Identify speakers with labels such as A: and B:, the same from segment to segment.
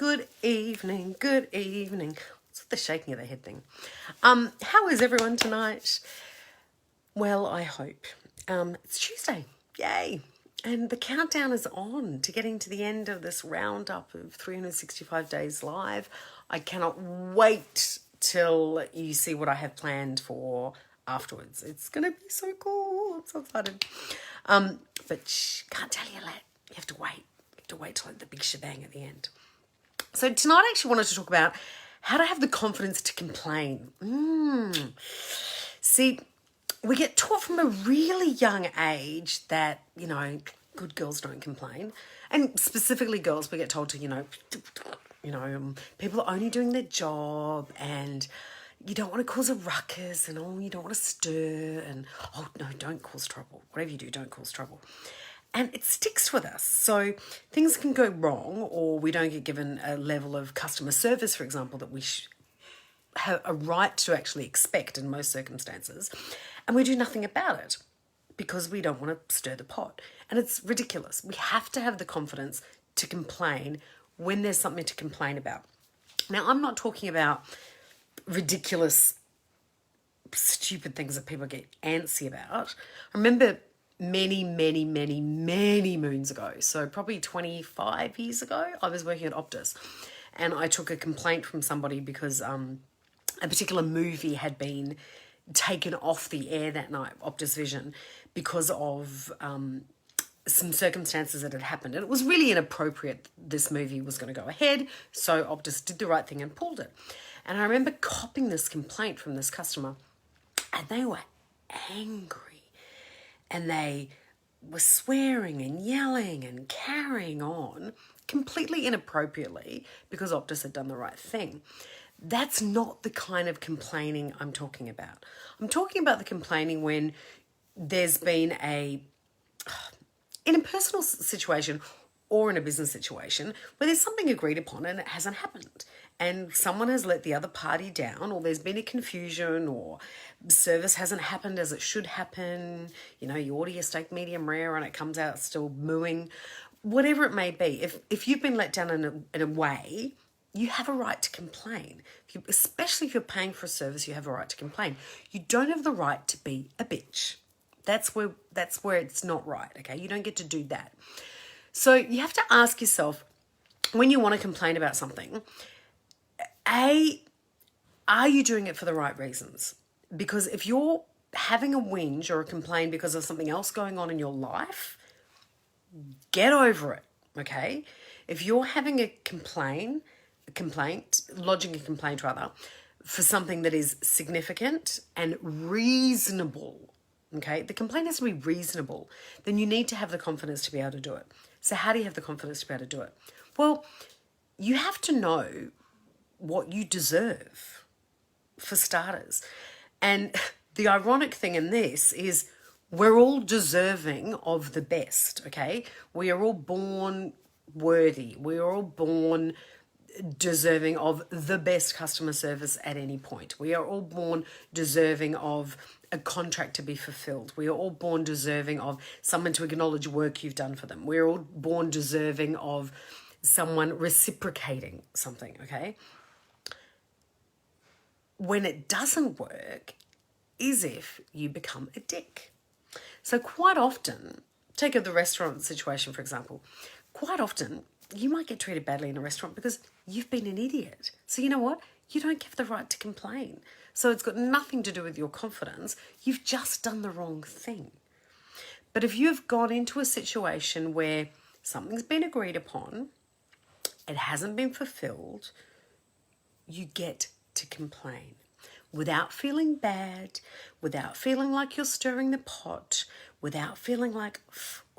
A: Good evening, good evening. What's with the shaking of the head thing? How is everyone tonight? Well, I hope. It's Tuesday, yay. And the countdown is on to getting to the end of this roundup of 365 days live. I cannot wait till you see what I have planned for afterwards. It's going to be so cool. I'm so excited. But can't tell you yet. You have to wait. You have to wait till the big shebang at the end. So tonight I actually wanted to talk about how to have the confidence to complain. See, we get taught from a really young age that, good girls don't complain. And specifically girls, we get told to, people are only doing their job and you don't want to cause a ruckus and, you don't want to stir and, no, don't cause trouble. Whatever you do, don't cause trouble. And it sticks with us. So things can go wrong, or we don't get given a level of customer service, for example, that we have a right to actually expect in most circumstances. And we do nothing about it because we don't want to stir the pot. And it's ridiculous. We have to have the confidence to complain when there's something to complain about. Now, I'm not talking about ridiculous, stupid things that people get antsy about. I remember many moons ago, so probably 25 years ago, I was working at Optus and I took a complaint from somebody because a particular movie had been taken off the air that night, Optus Vision, because of some circumstances that had happened. And it was really inappropriate. This movie was going to go ahead, so Optus did the right thing and pulled it. And I remember copping this complaint from this customer, and they were angry. And they were swearing and yelling and carrying on completely inappropriately because Optus had done the right thing. That's not the kind of complaining I'm talking about. I'm talking about the complaining when there's been in a personal situation or in a business situation where there's something agreed upon and it hasn't happened. And someone has let the other party down, or there's been a confusion, or service hasn't happened as it should happen. You order your steak medium rare and it comes out still mooing. Whatever it may be, if you've been let down in a way, you have a right to complain. Especially if you're paying for a service, you have a right to complain. You don't have the right to be a bitch. That's where it's not right, okay? You don't get to do that. So you have to ask yourself, when you want to complain about something, are you doing it for the right reasons? Because if you're having a whinge or a complaint because of something else going on in your life, get over it, okay? If you're having lodging a complaint for something that is significant and reasonable, okay? The complaint has to be reasonable. Then you need to have the confidence to be able to do it. So how do you have the confidence to be able to do it? Well, you have to know what you deserve, for starters. And the ironic thing in this is we're all deserving of the best, okay? We are all born worthy. We are all born deserving of the best customer service at any point. We are all born deserving of a contract to be fulfilled. We are all born deserving of someone to acknowledge work you've done for them. We're all born deserving of someone reciprocating something, okay? When it doesn't work is if you become a dick. So quite often, take the restaurant situation, for example, quite often you might get treated badly in a restaurant because you've been an idiot. So you know what? You don't have the right to complain. So it's got nothing to do with your confidence. You've just done the wrong thing. But if you've gone into a situation where something's been agreed upon, it hasn't been fulfilled, you get to complain without feeling bad, without feeling like you're stirring the pot, without feeling like,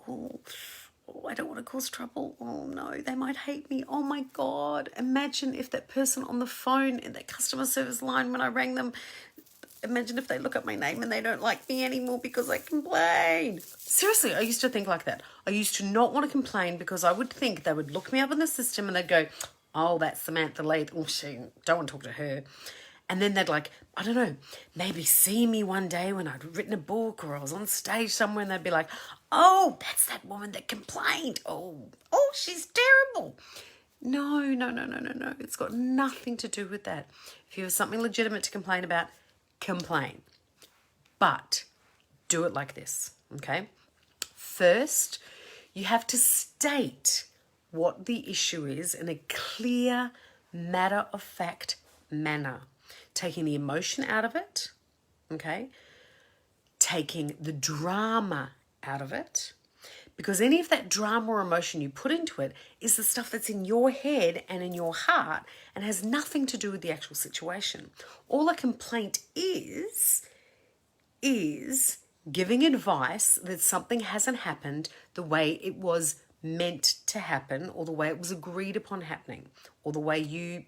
A: I don't want to cause trouble. Oh no, they might hate me. Oh my God. Imagine if that person on the phone in that customer service line, when I rang them, imagine if they look at my name and they don't like me anymore because I complained. Seriously, I used to think like that. I used to not want to complain because I would think they would look me up in the system and they'd go, oh, that's Samantha Leith. Oh, don't want to talk to her. And then they'd maybe see me one day when I'd written a book or I was on stage somewhere and they'd be like, oh, that's that woman that complained. Oh, she's terrible. No, no, no, no, no, no. It's got nothing to do with that. If you have something legitimate to complain about, complain. But do it like this, okay? First, you have to state what the issue is in a clear, matter-of-fact manner. Taking the emotion out of it, okay? Taking the drama out of it. Because any of that drama or emotion you put into it is the stuff that's in your head and in your heart and has nothing to do with the actual situation. All a complaint is giving advice that something hasn't happened the way it was meant to happen, or the way it was agreed upon happening, or the way you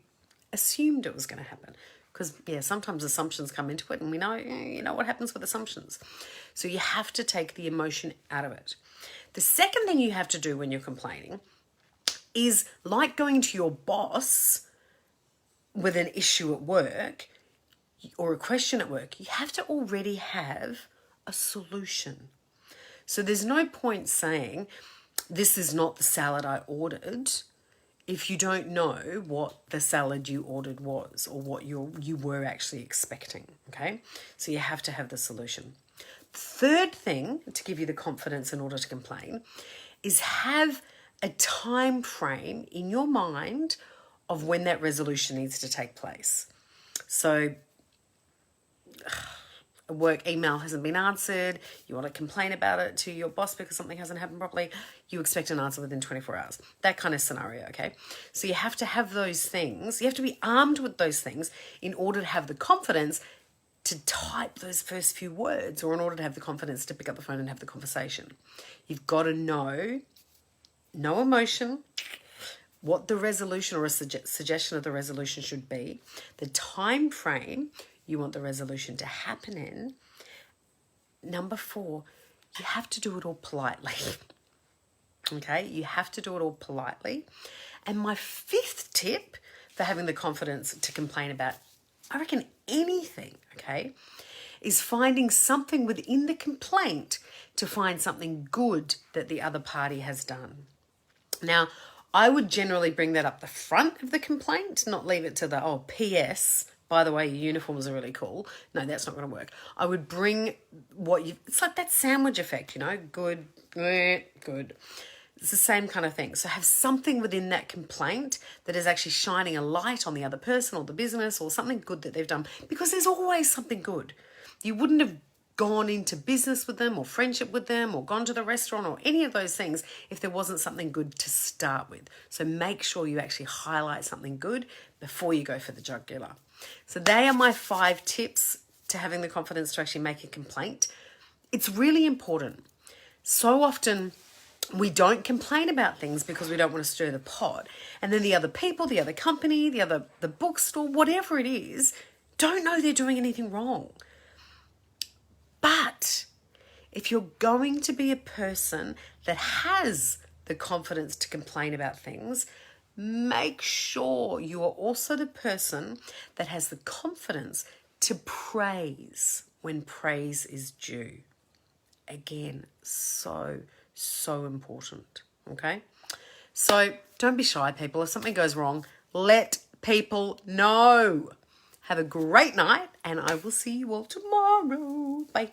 A: assumed it was going to happen. Because, yeah, sometimes assumptions come into it, and we know, you know what happens with assumptions. So you have to take the emotion out of it. The second thing you have to do when you're complaining is, like going to your boss with an issue at work or a question at work, you have to already have a solution. So there's no point saying, this is not the salad I ordered, if you don't know what the salad you ordered was or what you were actually expecting, okay? So you have to have the solution. Third thing to give you the confidence in order to complain is have a time frame in your mind of when that resolution needs to take place. So a work email hasn't been answered, you want to complain about it to your boss because something hasn't happened properly, you expect an answer within 24 hours. That kind of scenario, okay? So you have to have those things, you have to be armed with those things in order to have the confidence to type those first few words, or in order to have the confidence to pick up the phone and have the conversation. You've got to know, no emotion, what the resolution or a suggestion of the resolution should be, the time frame you want the resolution to happen in. Number 4, you have to do it all politely. Okay, you have to do it all politely. And my 5th tip for having the confidence to complain about, I reckon, anything, okay, is finding something within the complaint to find something good that the other party has done. Now, I would generally bring that up the front of the complaint, not leave it to the, P.S., by the way, your uniforms are really cool. No, that's not going to work. I would bring it's like that sandwich effect, good, good. It's the same kind of thing. So have something within that complaint that is actually shining a light on the other person or the business or something good that they've done, because there's always something good. You wouldn't have gone into business with them or friendship with them or gone to the restaurant or any of those things if there wasn't something good to start with. So make sure you actually highlight something good before you go for the jugular. So they are my 5 tips to having the confidence to actually make a complaint. It's really important. So often we don't complain about things because we don't want to stir the pot. And then the other people, the other company, the bookstore, whatever it is, don't know they're doing anything wrong. But if you're going to be a person that has the confidence to complain about things, make sure you are also the person that has the confidence to praise when praise is due. Again, so important, okay? So don't be shy, people. If something goes wrong, let people know. Have a great night, and I will see you all tomorrow. Bye.